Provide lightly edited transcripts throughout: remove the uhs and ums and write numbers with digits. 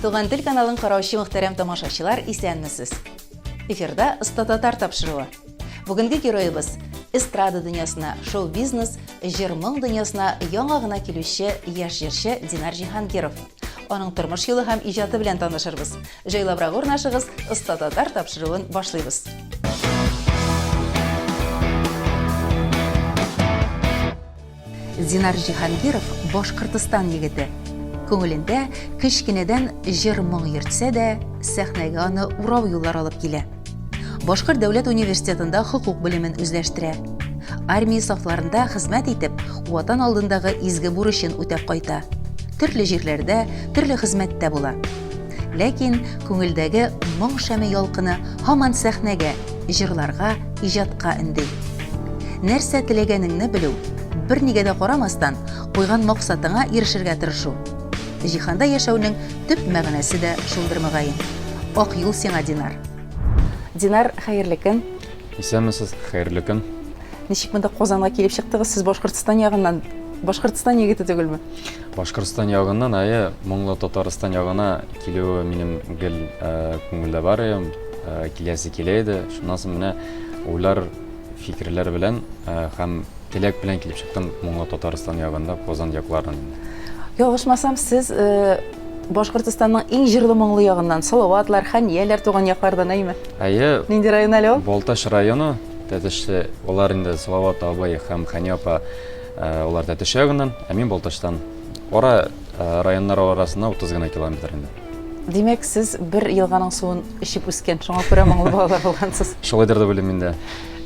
Туган тел каналын караучы мөхтәрәм тамашачылар, исәнмесез. Эфирда Оста Татар тапшыруы. Бүгенге героебыз эстрада дөньясына, шоу-бизнес, җыр-моң дөньясына яңа гына килүче яшь җырчы Динар Җиһангиров. Аның тормыш юлы һәм иҗаты белән танышырбыз. Җайлабрак урнашыгыз, Оста Татар тапшыруын башлыйбыз. Динар Җиһангиров Башкортстан егете. Күңелендә кечкенәдән җыр-моң йөртсә дә, сәхнәгә аны урау юллар алып килә. Башкорт дәүләт университетында хукук белемен үзләштерә. Армия сафларында хезмәт итеп, ватан алдындагы изге бурычын үтәп кайта. Төрле җирләрдә, төрле хезмәттә була. Ләкин күңелдәге моң шәме ялкыны һаман сәхнәгә, җырларга, иҗатка инде. Нәрсә теләгәнеңне белү, бернигә дә карамастан, куйган максатыңа ирешергә тырышу. Җиһанда яшәүнең төп мәгънәсе дә шулдыр мөгаен. Ак юл сиңа, Динар. Динар, хәерле көн. Исәнмесез, хәерле көн. Ничек монда Казанга килеп чыктыгыз? Сез Башкортстан ягыннан, Башкортстан егете түгелме? Башкортстан ягыннан, моңлы Татарстан ягына килүе минем гел күңелдә бар иде, киләсе килә иде. Шуннан соң менә уйлар, фикерләр белән һәм теләк белән килеп чыктым моңлы Татарстан ягында, Казан якларынан. Ялгышмасам, сез Башкортстанның иң җырлы моңлы ягыннан, Салаватлар, Хәнияләр туган яклардан әйме? Нинди район әле ул? Балташ районы, Тәтеш, олар инде Салават абай һәм Хәния апа, олар Тәтеш ягыннан, мин Балташтан. Ора районнар арасында 30 гына километр инде. Димәк, сез бер елганың суын эчеп үскән, шуңа күрә моңлы балалар булгансыз. Шулайдыр дип уйлыйм инде.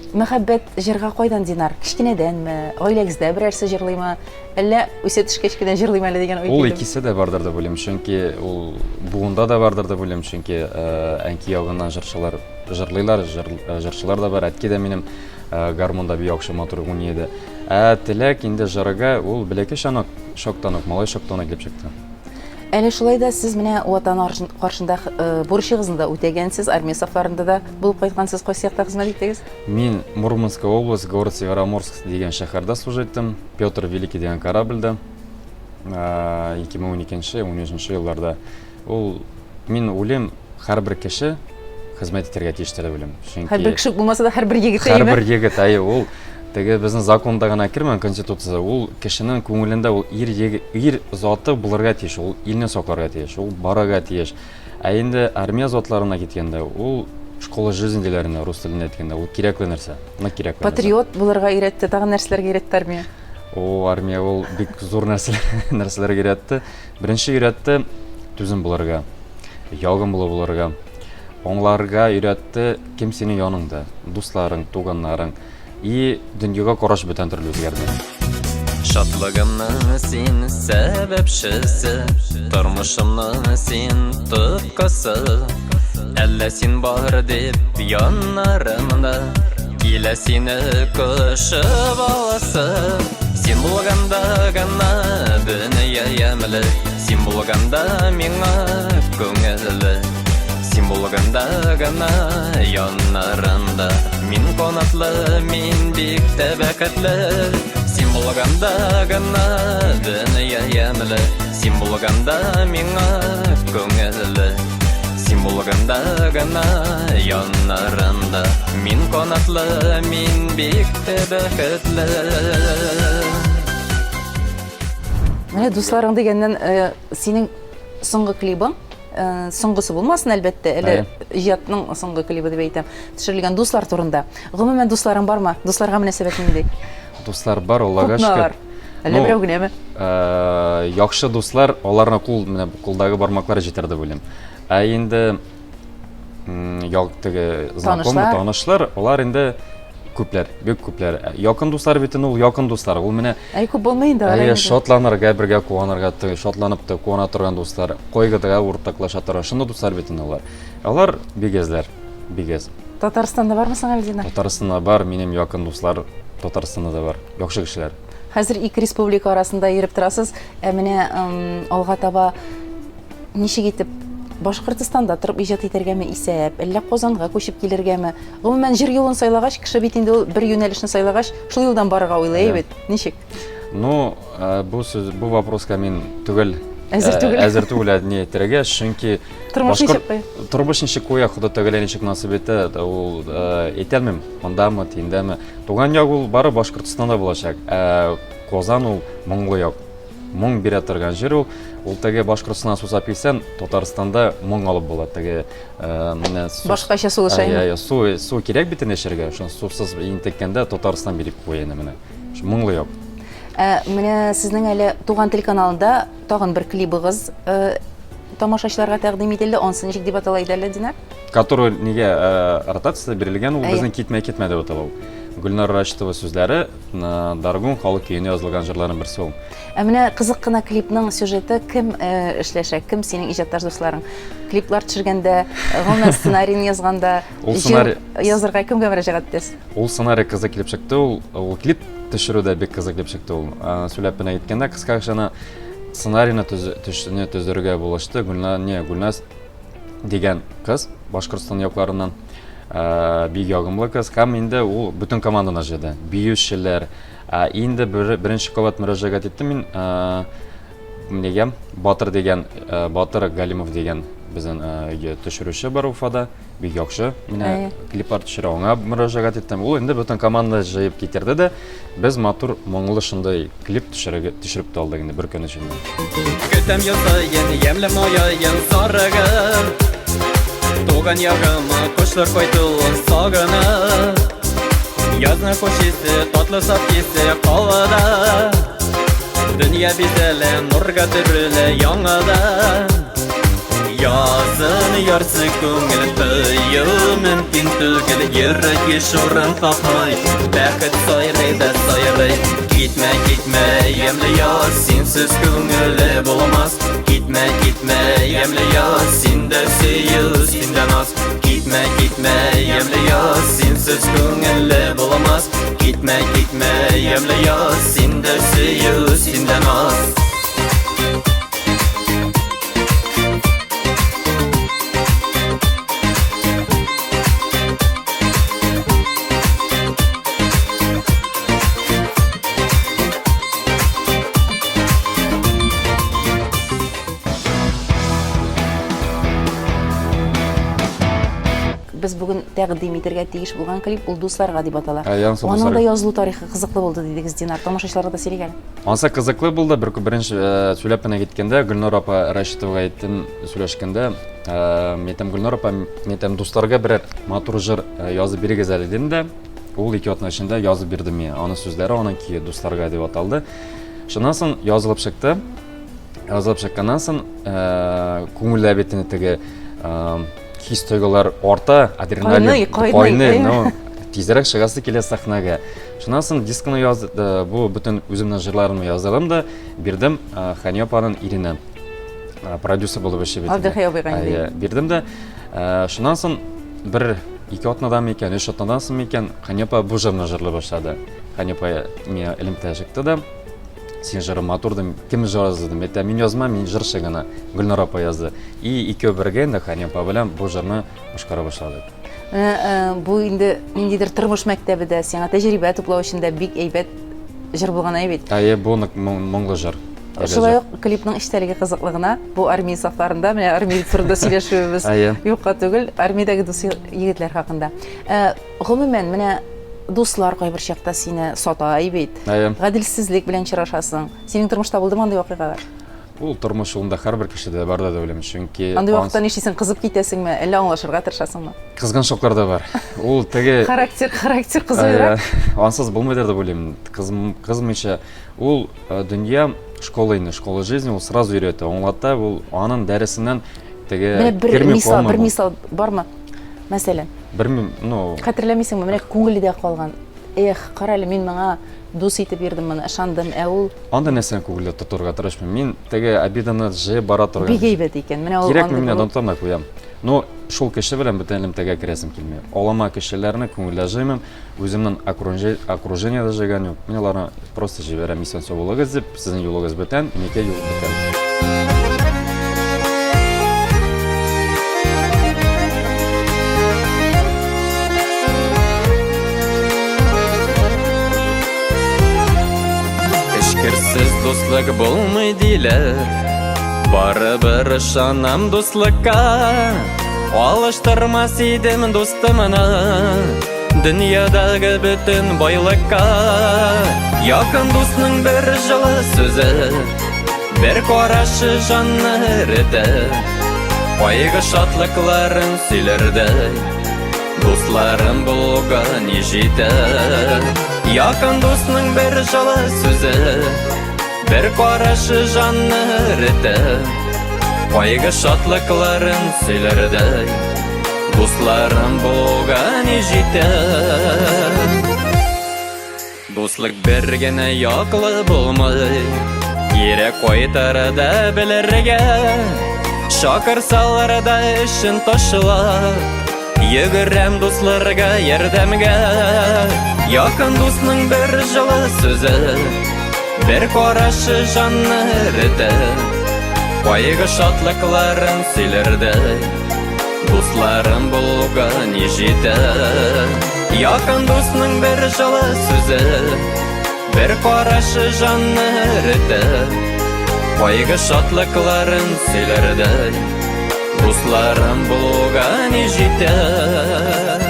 Мәхәббәт җырга кайдан, Динар? Кичкенәдәнме? Гаиләгездә берәрсе җырлыймы? Әллә үсә төшкәч кенә җырлыймы әле дигән ой? Ул икесе дә бардыр дип уйлыйм, чөнки ул буында да бардыр дип уйлыйм, чөнки әнки ягыннан җырчылар җырлыйлар, җырчылар да бар. Әтки дә минем гармонда бик яхшы матур уйный иде. Теләк инде җырга ул бәләкәй шоктан ук, малай шоктан килеп чыкты. Әле шулай да сез менә ватан каршында бурычыгызны да үтәгәнсез, армия сафларында да булып кайткансыз, кайсы якта хезмәт иттегез? Мин Мурманская область, город Североморск дигән шәһәрдә служить иттем. Петр Великий дигән корабльдә 2012-13 елларда. Ул мин уйлыйм, һәрбер кеше хезмәт итәргә тиештер дип уйлыйм. Һәрбер кеше булмаса да һәрбер егет Һәрбер егет, ул теге безнең законда гына кирмәгән конституция, ул кешенең күңелендә ул ир заты булырга тиеш, ул илне сакларга тиеш, ул барырга тиеш. Инде армия затларына киткәндә, ул школа жизньләренә рус теленә әйткәндә, ул кирәкле нәрсә. Патриот булырга өйрәтте, тагын нәрсәләргә өйрәтте армия? Армия ул бик зур нәрсәләргә өйрәтте. Беренче өйрәтте түзем булырга, ялгын булырга. Аңларга өйрәтте кем синең яныңда, дусларың, туганнарың. И дөньяга караш бөтен төрле үзгәрде. Шатлыгымның син сәбәпчесе, тормышымның син тоткасы. Әллә син бар дип яннарымда, килә сине кошы баласы. Син булганда гына дөнья ямлы, син булганда миңа күңелле. Син булганда гына яннарымда, мин канатлы, мин бик тәбәкәтле. Син булганда гына дөнья ямлы, син булганда миңа күңелле. Син булганда гына яннарымда, мин канатлы, мин бик тәбәкәтле. Менә дусларың дигәннән синең соңгы клибың, соңгысы булмасын әлбәттә, әле иҗатның соңгы клибы дип әйтәм, төшерелгән дуслар турында. Гомумән дусларың бармы? Дусларга мөнәсәбәт нинди? Дуслар бар, Аллага шөкер. Әллә берәү генәме? Яхшы дуслар, аларның кулдагы бармаклары җитәр дип уйлыйм. Инде знакомый, танышлар, алар инде күпләр, бик күпләр. Якын дуслар бит ул якын дуслар. Ул менә күп булмый инде. Шатланырга, бергә куанырга, шатланып та куана торган дуслар, койгыдыга уртаклаша торган шундый дуслар бит алар. Алар бигезләр, бигез. Татарстанда бармы соң әле, Динар? Татарстанда бар, минем якын дуслар Татарстанда да бар. Яхшы кешеләр. Хәзер ике республика арасында йөреп торасыз. Менә алга таба ничек итеп Башкортстанда торып иҗат итәргәме исәп, әллә Казанга күчеп килергәме? Гомумән җир юлын сайлагач, кеше бит инде ул бер юнәлешне сайлагач, шул юлдан барырга уйлый бит. Ничек? Бу вопроска мин түгел Әзер түгел. Әзер түгел не терге, чөнки Тормыш ничек куя? Тормыш ничек куя, Хода Тәгалә ничек насыйп итә, ул әйтәлмим, мондамы, тиндәме. Туган як ул бары Башкортстанда булачак. Казан ул моңлы як. Моң бирә торган җир ул. Ул теге Башкортстаннан сузап килсәң, Татарстанда моң алып була. Теге менә Башкача сулышаймы? Су кирәк бит яшәргә. Шуны сусыз интеккәндә Татарстан биреп куя менә. Моңлы як. Менә сезнең әле Туган тел каналында тагын бер клибыгыз тамашачыларга тәкъдим ителде. Ансы ничек дип аталайды әле, Динар? Который нигә ротация бирелгән, ул безнең китмә дип атала ул. Гөлнар Рашитова сүзләре Даргун халык көенә язылган җырларның берсе ул. Менә кызык кына клипның сюжеты кем эшләшә? Кем синең иҗатташ дусларың? Клиплар төшергәндә, гомумән сценарийны язганда, язарга кемгә мөрәҗәгать итәсез? Ул сценарий кызык килеп чыкты, ул клип төшерүдә бик кызык килеп чыкты ул. Сөйләп менә әйткәндә, кыскача сценарийны төзергә булышты. Гүлназ дигән кыз Башкортстан якларыннан бик ягымлы кыз. Һәм инде ул бүтән команданы җыйды. Биючеләр. Инде беренче кабат мөрәҗәгать иттем мин нигә Батыр дигән Батыр Галимов дигән безнең төшерүче бар Уфада. Бик яхшы. Менә клиплар төшерә, аңа мөрәҗәгать иттем. Ул инде бүтән команда җыеп китерде дә без матур моңлы шундый клип төшереп тә алдык инде бер көн эчендә. Көтәм язайын, ямлы мояйын сарыгын. Туган ягыма кошлар кайтылын сагына. Язны хош исе, татлы саф исе калада. Дөнья бизәле, нурга төрелә яңадан. Язын ярсы күңел тыю мөмкин түгел, йөрәк еш урын тапмый, бәхет сайрый да сайрый. Китмә, китмә, ямлы яз, синсез күңеле булмас. Китмә, китмә, ямлы яз, синдә сөю, синдә наз. Китмә, китмә, ямлы яз, синсез күңеле булмас. Китмә, китмә, ямлы яз, синдә сөю, синдә наз. Без бүген тәкъдим итәргә тиеш булган клип ул дусларга дип атала. Аның да язылу тарихы кызыклы булды дидегез, Динар. Тамашачыларга да сөйләгән. Ансы кызыклы булды. Беренче сөйләп менә киткәндә Гөлнар апа Рашитовага әйттем, сөйләшкәндә, мәйтәм Гөлнар апа, мәйтәм дусларга бер матур җыр язып бирегез әле дидем дә, ул 2 атна эчендә язып бирде миңа. Аның сүзләре, аның ки дусларга дип аталды. Шуннан соң язылып чыкты. Язылып чыкканнан соң күңелдә битене теге хис тойгылар орта, адреналин, кайный, но тизрәк чыгасы килә сахнага. Шуннан соң дискны язды, бу бүтән үземнең җырларымны яздым да, бирдем Хания апаның иренә. Продюсер булып эшләп Абдулхай бирдем дә, шуннан соң бер 2 атнадан микән, 3 атнадан соң микән Хания апа бу җырны җырлый башлады. Хания апа миңа элемтә чыкты да, син җыры матурдым, кем җыразды? Мәтә мин язмам, мин җырчы гына. Гөлнар апа язды. И икәү бергә инде Хания апа белән бу җырны башкара башладык. Бу инде ниндидер тормыш мәктәбендә сиңа тәҗрибә туплау өчен дә бик әйбәт җыр булган әйбит. Бу моңлы җыр. Шулай ук клипның эчтәлеге кызыклыгына бу армия сафларында, менә армия турында сөйләшүбез юкка түгел, армиядәге дус егетләр хакында. Гомумән менә дуслар кайбер чакта сине сатай бит. Гадилсезлек белән чырашасың. Синең тормышта булдымы андый вакыйгалар? Ул тормыш юлында һәрбер кешедә бар да беләм, чөнки андый вакытта нишлисең, кызып китәсеңме, әллә аңлашырга тырышасыңмы? Кызганчыклар да бар. Ул теге характер кызыйрак. Ансыз булмыйдыр да беләм. Кызмыйча ул дөнья школа жизни ул сразу өйрәтә. Аңлата, ул аның дәресеннән теге бер мисал бармы? Мәсәлән, хәтерләмисеңме, менә күңелдә калган. Кара әле, мин моңа дус итеп бирдем, моны ышандым, ул анда нәрсәне күңелдә тотырга тырышмыйм. Мин теге обиданы җыеп бара торган. Бик әйбәт икән. Менә ул кирәк мин онытам да куям. Но шул кеше белән бөтен элемтәгә керәсем килми. Алама кешеләрне күңелдә җыймам, үземнең окружениедә җыйган юк. Мин аларны просто җибәрәм, исән сау булыгыз дип, сезнең юлыгыз бетән, минеке юл бетән. Эшкерсез дуслык булмый диләр, Барыбер ышанам дуслыкка, алыштырмас идем достымны дөньядагы бөтен байлыкка. Якын дусның бер жылы сүзе, бер карашы жанны эретер, кайгы шатлыкларын сөйләрдәй, дусларым булуга ни җитәр. Якын дусның бер жылы сүзе, бер карашы жанны эретер, кайгы шатлыкларын сөйләрдәй, дусларым булуга ни җитәр. Дуслык бер генә яклы булмый, кирәк кайтарда белергә, шакырсаларда эшен ташлап, йөгерәм дусларга ярдәмгә. Якын дусның бер жылы сүзе, бер карашы жанны эретер, кайгы шатлыкларын сөйләрдәй, дусларым булуга ни җитәр. Якын дусның бер жылы сүзе, бер карашы жанны эретер, кайгы шатлыкларын сөйләрдәй, дусларым булуга ни җитәр.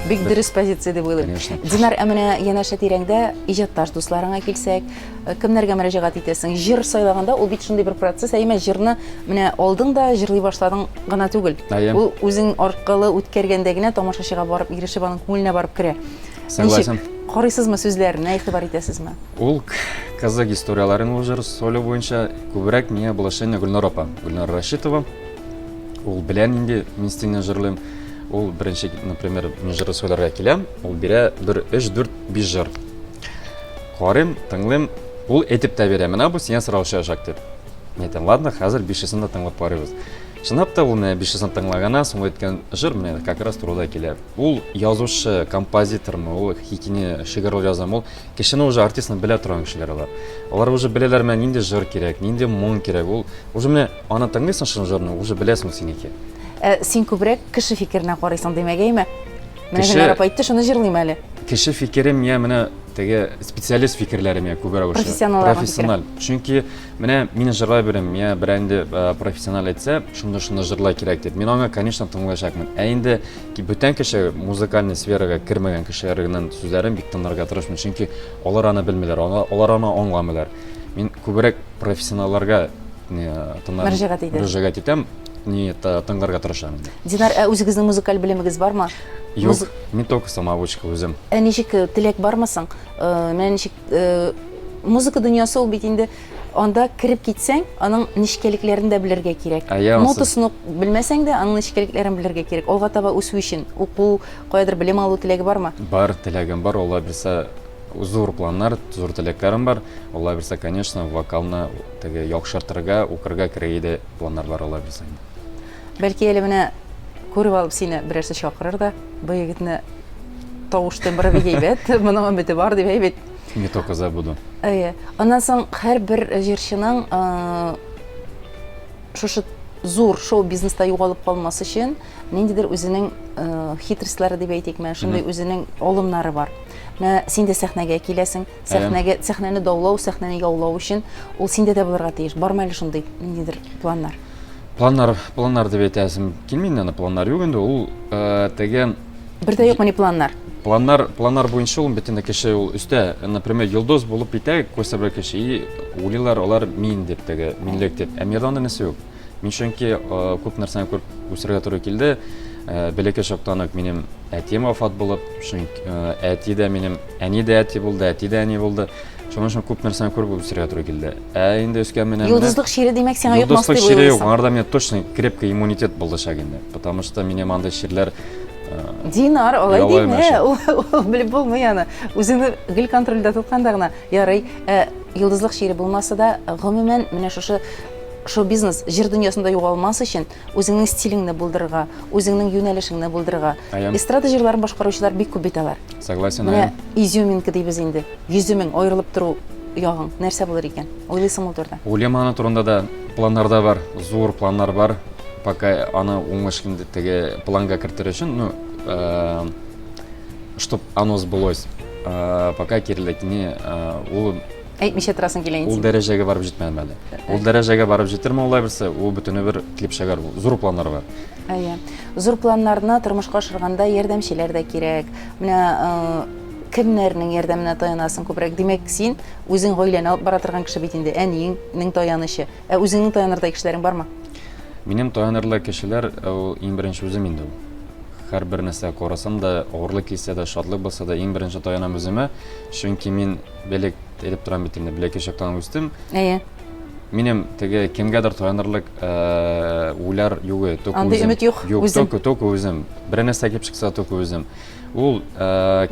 Бик дөрес позиция дип уйлыйм. Конечно. Динар, менә янәшә тирәңдә иҗатташ дусларыңа килсәк, кемнәргә мөрәҗәгать итәсең? Җыр сайлаганда ул бит шундый бер процесс, әйме җырны менә алдың да җырлый башладың гына түгел. Ул үзең аркылы үткәргәндә генә тамашачыга барып ирешеп, аның күңеленә барып керә. Согласен. Карыйсызмы сүзләренә, игътибар итәсезме? Ул кызык историяларын ул җыр сөйләү буенча күбрәк миңа булышын Гөлнар апа, Гөлнар Рашитова. Ул белән инде мин сиңа җырлыйм. Ул беренче, например, мин җыр сөйләргә киләм, ул бирә бер 3-4-5 җыр. Карыйм, тыңлыйм, ул әйтеп тә бирә, менә бу сиңа сораучак дип. Мен әйтәм, ладно, хәзер 5-сен дә тыңлап карыйбыз. Чынлап та ул менә 5-сен тыңлаганнан соң әйткән җыр менә как раз турыда килә. Ул язучы, композитормы, ул хикине шигырь язам, ул кешене уже артистны белә торган кешеләр алар. Алар уже беләләр менә нинди җыр кирәк, нинди моң кирәк. Ул уже менә аны тыңлыйсың шул җырны, уже беләсең синеке. Син күбрәк кеше фикеренә карыйсың димәгәйме? Менә Гөлнар апа әйтте, шуны җырлыйм әле. Кеше фикере миңа менә теге специалист фикерләре миңа күбрәк ошо. Профессиональ. Чөнки менә мин җырлай беләм, миңа бер инде профессионал әйтсә, шунда җырлай кирәк дип. Мин аңа, конечно, тыңлаячакмын. Ә инде бүтән кеше музыкаль сферага кирмәгән кешеләрнең сүзләрен бик тыңларга тырышмыйм, чөнки алар аны белмиләр, алар аны аңламыйлар. Мин күбрәк профессионалларга мөрәҗәгать итәм. Не тыңларга тырышам. Динар, үзегезнең музыкаль белемегез бармы? Юк, мин только самоучка үзем. Ничек теләк бармысың? Менә ничек музыка дөньясы ул бит инде анда кирип китсәң, аның нишкәлекләрен дә белергә кирәк. Нотасын белмәсәң дә, аның нишкәлекләрен белергә кирәк. Алга таба үсү өчен уку, кайдыр белем алу теләге бармы? Бар, теләгем бар. Алла бирсә, зур планнар, зур теләкләрем бар. Алла бирсә, конечно, вокалны теге яхшыртырга, укырга кирәк планнар бар, Алла бирсә. Бәлки әле менә күреп алып сине берәрсе чакырыр да, бу егетне тавыштан бер әйбәт, моның өмете бар дип әйбәт. Не только забуду. Аннан соң һәрбер җырчының шушы зур шоу-бизнеста югалып калмасы өчен ниндидер үзенең хитрислары дип әйтикме, шундый үзенең алымнары бар. Менә син дә сәхнәгә киләсең, сәхнәне даулау, сәхнәне яулау өчен ул синдә дә булырга тиеш. Бармы әле шундый ниндидер планнар? Планнар дип әйтәсем килми, инде планнар юк инде, ул теге бер дә юкмы ни планнар? Планнар буенча ул бит инде кеше ул өстә, например, йолдыз булып китә, күрсәбрәк кеше, и уйлыйлар алар мин дип теге, минлек дип. Ә миндә анда нәрсә юк. Мин чөнки күп нәрсәне күреп үсәргә туры килде. Бәләкәй чактан ук минем әтием вафат булып, чөнки әти дә минем, әни дә әти булды, әти дә әни булды. Шуның өчен күп нәрсәне күреп үсәргә туры килде. Ә инде өскән менә йолдызлык шире димәк сиңа юкмас дип уйлыйсың. Йолдызлык шире юк, аңарда мне точно крепкий иммунитет булды шагында, потому что минем анда ширләр Динар, алай димә, ул белеп булмый аны. Үзеңне гел контрольдә тотканда гына ярый, йолдызлык шире булмаса да, гомумән менә шоу-бизнес җыр дөньясында югалмас өчен үзеңнең стилеңне булдырырга, үзеңнең юнәлешеңне булдырырга. Эстрада җырларын башкаручылар бик күп бит алар. Согласен. Менә изюминка дибез инде. Йөземең аерылып тору ягың нәрсә булыр икән? Уйлыйсыңмы турында? Уйлыйм, аны турында да планнарда бар, зур планнар бар. Пока аны уңышкинде теге планга кертер өчен, чтоб оно сбылось. Пока кирилек не ул Әйтмичә торасың килә Ул инде. дәрәҗәгә барып җитмәдем әле. Ул дәрәҗәгә барып җитерме Алла берсе, ул бөтене бер клип шәгәр, зур планнар бар. Әйе. Зур планнарны тормышка ашырганда ярдәмчеләр дә кирәк. Менә кемнәрнең ярдәменә таянасың күбрәк? Димәк, син үзең гаиләне алып бара торган кеше бит инде, әниеңнең таянычы. Үзеңнең таянырдай кешеләрең бармы? Минем таянырлы кешеләр ул иң беренче үзем инде ул. Һәрбер нәрсә карасам да, авырлык килсә дә, шатлык булса да, иң беренче таянам үземә. Чөнки мин белек элеп торам бит инде, белек чактан үстем. Әйе. Минем теге кемгәдер таянырлык уйлар югы, только Андый өмет юк, үзем. только үзем. Бер нәрсә килеп чыкса, только үзем. Ул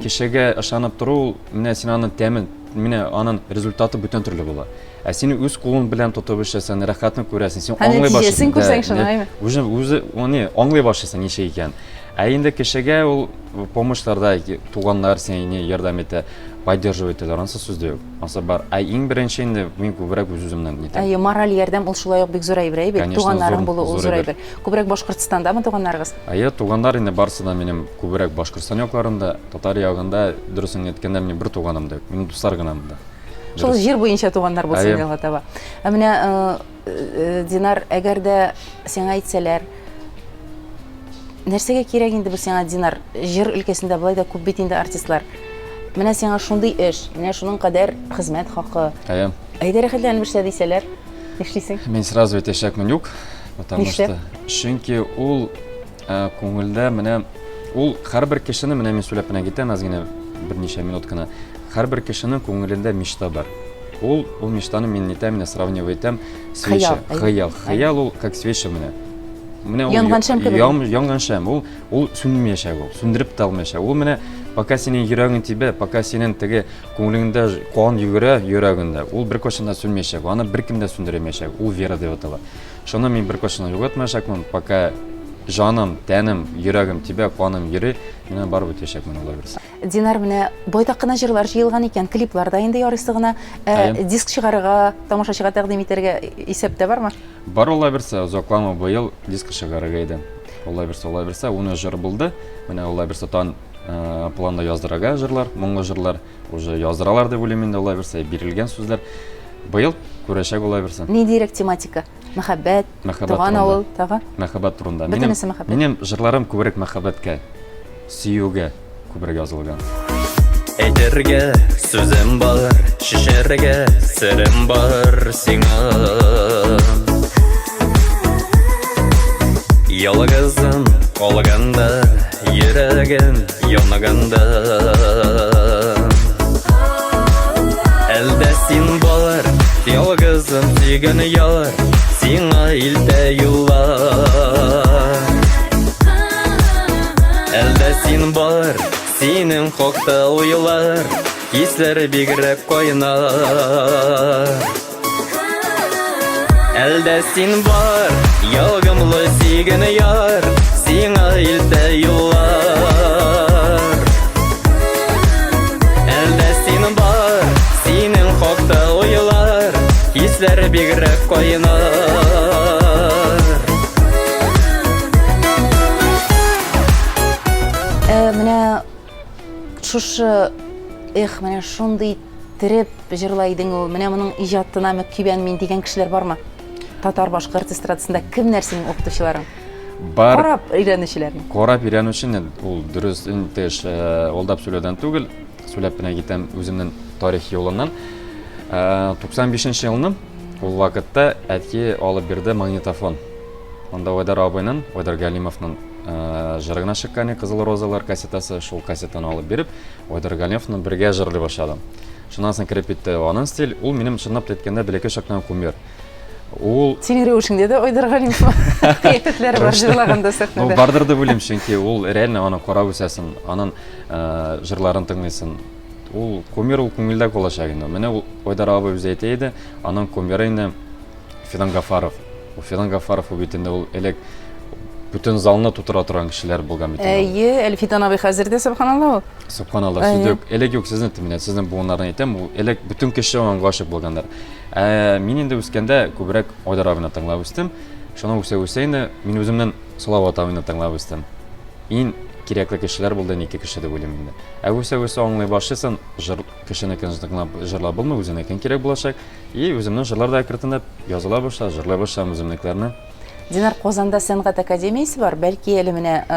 кешегә ышанып тору, менә син аның тәмен, менә аның результаты бүтән төрле була. Ә син үз кулың белән тотып эшләсәң, рәхәтне күрәсең, син аңлый башлыйсың. Нәтиҗәсен күрсәң шуны, әйме? Үзе аны аңлый башлыйсың ничә икән. Ә инде кешегә ул помощьларда туганнар сине ярдәм итә, поддерживать итәләр, ансы сүз дә юк. Ансы бар. Ә иң беренче инде мин күбрәк үземнән итәм. Әйе, мораль ярдәм ул шулай ук бик зур әйбер, бит. Конечно, Туганнарың зур- булу ул зур зур әйбер. әйбер. Күбрәк Башкортстандамы туганнарыгыз? Әйе, туганнар инде барысы да минем күбрәк Башкортстан якларында, Татар ягында, дөресен әйткәндә минем бер туганым да юк. Минем дуслар гына монда. Шул җир буенча туганнар булсын Әйе. дип таба. Менә Динар, әгәр дә сиңа әйтсәләр, нәрсәгә кирәк инде бу сиңа, Динар? Җир өлкәсендә булай да күп бит инде артистлар. Менә сиңа шундый эш, менә шуның кадәр хезмәт хакы. Әйе. Әйдә рәхәтләнеп эшлә дисәләр, нишлисең? Мин сразу әйтәчәкмен юк, потому Нишләп? что чөнки ул күңелдә менә ул һәрбер кешене менә мин сөйләп менә китәм аз гына берничә минут кына. Һәрбер кешенең күңелендә мечта бар. Ул мечтаны мин нитәм, менә сравнивать итәм, свеча, хыял ул как свеча менә. Менә ул Янган шәм кебек. янган шәм, ул сүнмәячәк ул, сүндереп тә алмаячак. Ул менә пока синең йөрәгең тибә, пока синең теге күңелеңдә кан йөгерә йөрәгендә, ул бер кашында сүнмәячәк, аны беркем дә сүндермәячәк. Ул вера дип атала. Шуны мин бер кашында югатмаячакмын, пока жаным, тәнем, йөрәгем тибә, каным йөри, менә барып үтәчәкмен Алла берсе. Динар, менә байтак кына җырлар җыелган икән, клиплар да инде ярыйсы гына, Әйе. диск чыгарырга, тамашачыга тәкъдим итәргә исәптә бармы? Бар Алла берсе, озаклама быел диск чыгарырга иде. Алла берсе, уны җыр булды. Менә Алла берсе тан планда яздырырга җырлар, моңлы җырлар уже яздыралар дип уйлыйм инде Алла берсе, бирелгән сүзләр. Быел күрәчәк Алла берсе. Ни дирәк тематика? Мәхәббәт, Мәхәббәт туган турында. авыл, тагы? Мәхәббәт турында. Бөтенесе мәхәббәт. Минем җырларым күбрәк мәхәббәткә, сөюгә күбрәк язылган. Әйтергә сүзем бар, шишәргә серем бар сиңа. Ялгызым калганда, йөрәгем янаганда. Әлдә син бар, ялгызым сөйгән яр, сиңа илтә юллар. Әлдә син бар, синең хакта уйлар, хисләр бигрәк кайнар. Әлдә син бар, ягымлы сөйгән яр, сиңа илтә юллар. Әлдә син бар, синең хакта уйлар, хисләр бигрәк кайнар. Менә шушы, менә шундый тереп җырлайдың ул, менә моның иҗатына көйбән мин дигән кешеләр бармы? Татар башкорт эстрадасында кемнәр синең укытучыларың? Бар Карап өйрәнүчеләрне. Карап өйрәнү өчен ул дөрес интеш алдап сөйләүдән түгел, сөйләп кенә китәм үземнең тарих юлыннан. 95 елны ул вакытта әтки алып бирде магнитофон. Анда Айдар абыйның, Айдар Галимовның җырына чыккан Кызыл розалар кассетасы, шул кассетаны алып биреп, Айдар Галимовның бергә җырлый башладым. Шуннан соң кирип китте аның стиль, ул минем чынлап әйткәндә бәләкәй чактан кумир. Ул Синең рәвешеңдә дә Айдар Галимов кыяфәтләре бар җырлаганда ул сәхнәдә. бардыр дип уйлыйм, чөнки ул реально аны карап үсәсен, аның җырларын тыңлыйсың. Ул кумир ул күңелдә калачак инде. Менә ул Айдар абый үзе әйтә иде, аның кумиры инде Фидан Гафаров. Ул Фидан Гафаров бит инде ул элек бүтән залны тутыра торган кешеләр булган бит. Әйе, Әлфидан абый хәзер дә субханалла ул. Субханалла, Әйе. сүздек. Элек юк сезнең тиминә, сезнең буыннарны әйтәм, ул элек бүтән кеше аңа гашык булганнар. Мин инде үскәндә күбрәк Айдар абыйны тыңлап үстем. Шуны үсә инде мин үземнән Салават абыйны тыңлап үстем. Ин кирәкле кешеләр булды, 2 кеше дип уйлыйм инде. Үсә аңлый башлыйсың, кешенекен җырлап булмый, үзенекен кирәк булачак. И үземнең җырлар да әкрәтендә языла башлады, җырлай башлыйм үземнекләрне. Динар, Казанда сәнгать академиясе бар. Бәлки әле менә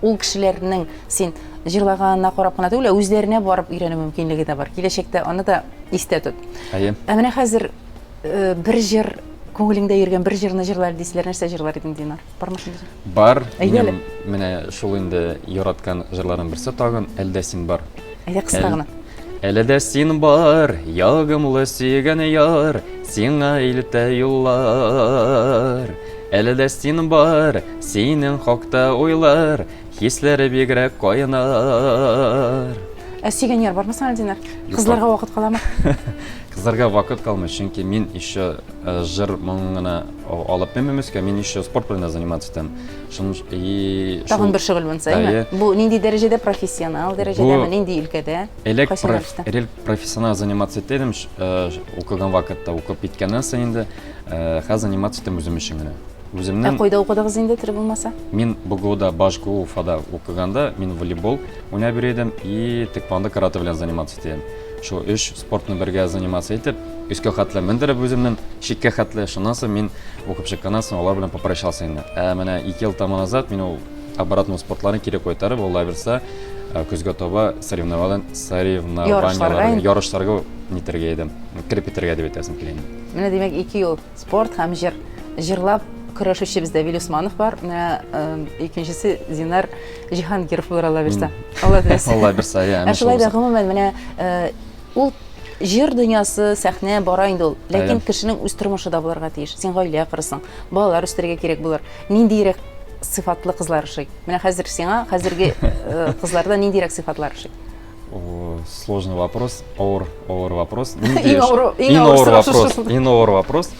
ул кешеләрнең син җырлаганына карап кына түгел, үзләренә барып өйрәнү мөмкинлеге дә бар. Киләчәктә аны да истә тот. Әйе. Менә хәзер бер җыр күңелеңдә йөргән бер җырны җырлар дисәләр, нәрсә җырлар идең, Динар? Бармы шундый? Бар. Әйдәле. Менә шул инде яраткан җырларым берсе тагын әлдә син бар. Әйдә кыска гына. Әле дә син бар, ягымлы сөйгән яр, сиңа илтә юллар. Әле дә син бар, синең хакта уйлар, хисләре бигрәк кайнар. Сөйгән яр бармы сиңа, Динар? Кызларга вакыт каламы? Кызларга вакыт калмый, чөнки мин еще жыр моңына алып мемескә, мин еще спорт белән заниматься итәм. Тагын бер шөгыль булса, әйме? Бу нинди дәрәҗәдә профессионал дәрәҗәдәме, нинди өлкәдә? Элек профессионал заниматься итәм, укыган вакытта укып биткәннән соң инде хәзер заниматься итәм үзем өчен генә. Үземнең Кайда укыдыгыз инде, тире булмаса? Мин БГУда, Башку, Уфада укыганда, мин волейбол уйнап йөридем и тэквондо, карате белән заниматься итәм. Шу 3 спортны бергә заниматься итеп, өскә хәтле мендереп үземнең чиккә хәтле, шуннан соң мин укып чыкканнан соң алар белән попрощался инде. Менә 2 ел тому назад мин ул обратно спортларны кире кайтарып, алла бирсә, көзгә таба соревнованияларга, ярышларга нитәргә идем. Кирип итәргә дип әйтәсем килә инде. Менә димәк 2 ел спорт һәм җыр. Җырлап көрәшүче бездә Вили Усманов бар. Менә икенчесе Динар Җиһангиров булыр, алла бирсә. Алла бирсә. Алла бирсә, я. Шулай да гомумән менә ул җыр дөньясы, сәхнә бара инде ул. Ләкин кешенең үз тормышы да булырга тиеш. Син гаилә корырсың, балалар үстерергә кирәк булыр. Ниндирәк сыйфатлы кызлар ошый? Менә хәзер сиңа, хәзерге кызларда ниндирәк сыйфатлар ошый? Сложный вопрос, ауыр вопрос. Иң ауыр вопрос.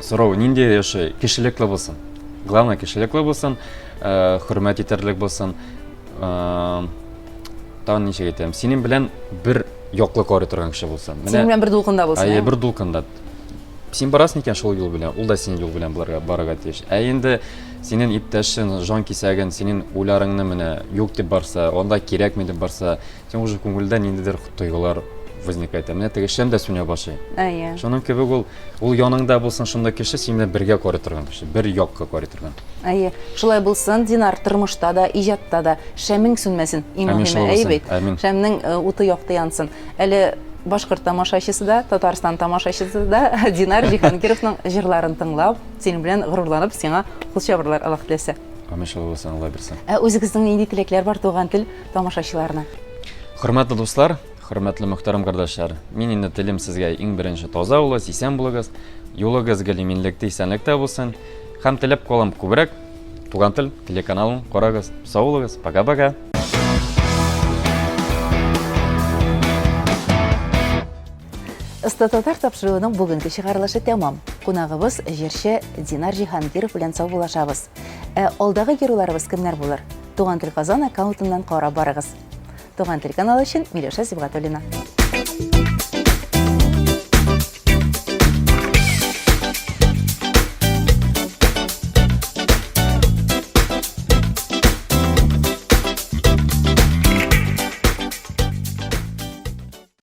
Сорау, нинди яши кишилекле булсын. Главное кишилекле булсын, хөрмәт итәрлек булсын. Тагын ничек әйтәм, синең белән бер яклы карый торган кеше булсын. Синең белән бер дулкында булсын. Әйе, бер дулкында. Син барасың икән шул юл белән, ул да синең юл белән барырга тиеш. Инде синең иптәшең, җан кисәгән, синең уйларыңны менә юк дип барса, анда кирәкми дип барса, син уже күңелдә ниндидер тойгылар возникает. Менә теге шәм дә сүнә башлый. Әйе. Шуның кебек ул яныңда булсын, шунда кеше син белән бергә карый торган кеше, бер якка карый торган. Әйе. Шулай булсын, Динар, тормышта да, иҗатта да шәмең сүнмәсен. Имәһиме, әйбәт. Шәмнең уты якты янсын. Әле башкорт тамашачысы да, Татарстан тамашачысы да Динар Җиһангировның җырларын тыңлап, синең белән горурланып, сиңа кул чабырлар, Аллаһ теләсә. Амин, булсын, Алла бирсен. Үзегезнең нинди теләкләр бар туган тел тамашачыларына? Хөрмәтле дуслар, хөрмәтле мөхтәрәм кардәшләр, мин инде телем сезгә иң беренче таза булыгыз, исән булыгыз, юлыгыз гөлиминлектә, исәнлектә булсын. Һәм теләп калам күбрәк туган тел телеканалын карагыз. Сау булыгыз, пока-пока. Статутар тапшыруының бүгенге чыгарылышы тәмам. Кунагыбыз җырчы Динар Җиһангиров белән саубуллашабыз. Алдагы геройларыбыз кемнәр булыр? Туган тел Казан аккаунтыннан карап барыгыз. Туган тел каналы өчен Миләүшә Сибгатуллина.